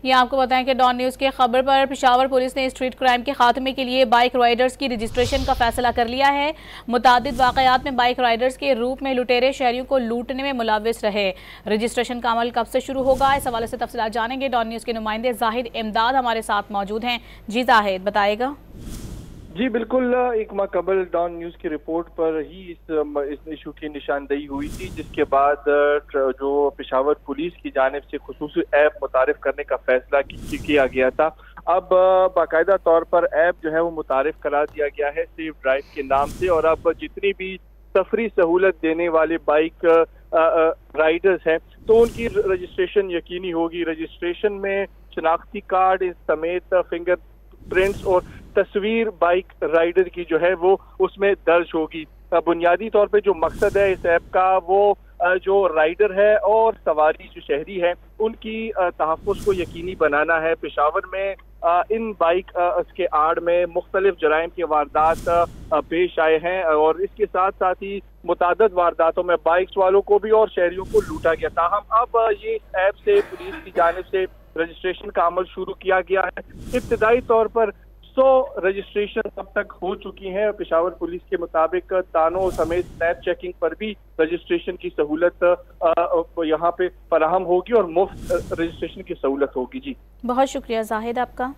ये आपको बताएं कि डॉन न्यूज़ की खबर पर पेशावर पुलिस ने स्ट्रीट क्राइम के खात्मे के लिए बाइक राइडर्स की रजिस्ट्रेशन का फैसला कर लिया है। मुतादिद वाकयात में बाइक राइडर्स के रूप में लुटेरे शहरियों को लूटने में मुलविस रहे। रजिस्ट्रेशन का अमल कब से शुरू होगा, इस हवाले से तफसीलात जानेंगे। डॉन न्यूज़ के नुमाइंदे जाहिद इमदाद हमारे साथ मौजूद हैं। जी जाहिद, बताएगा। जी बिल्कुल, एक माह कबल डॉन न्यूज़ की रिपोर्ट पर ही इस इशू की निशानदेही हुई थी, जिसके बाद जो पेशावर पुलिस की जानिब से खुसूसी ऐप मुतारिफ करने का फैसला किया गया था। अब बाकायदा तौर पर ऐप जो है वो मुतारिफ करा दिया गया है सेफ ड्राइव के नाम से, और अब जितनी भी सफरी सहूलत देने वाले बाइक राइडर्स हैं तो उनकी रजिस्ट्रेशन यकीनी होगी। रजिस्ट्रेशन में शनाख्ती कार्ड समेत फिंगर प्रिंट्स और तस्वीर बाइक राइडर की जो है वो उसमें दर्ज होगी। बुनियादी तौर पे जो मकसद है इस ऐप का वो जो राइडर है और सवारी जो शहरी है उनकी तहफ़्फ़ुज़ को यकीनी बनाना है। पेशावर में इन बाइक के आड़ में मुख्तलिफ जराइम के वारदात पेश आए हैं, और इसके साथ साथ ही मुतादद वारदातों में बाइक्स वालों को भी और शहरियों को लूटा गया। ताहम अब ये ऐप से पुलिस की जानिब से रजिस्ट्रेशन का अमल शुरू किया गया है। इब्तदाई तौर पर 100 रजिस्ट्रेशन अब तक हो चुकी हैं। पेशावर पुलिस के मुताबिक तानों समेत स्नैप चेकिंग पर भी रजिस्ट्रेशन की सहूलत यहाँ पे फराहम होगी और मुफ्त रजिस्ट्रेशन की सहूलत होगी। जी बहुत शुक्रिया जाहिद आपका।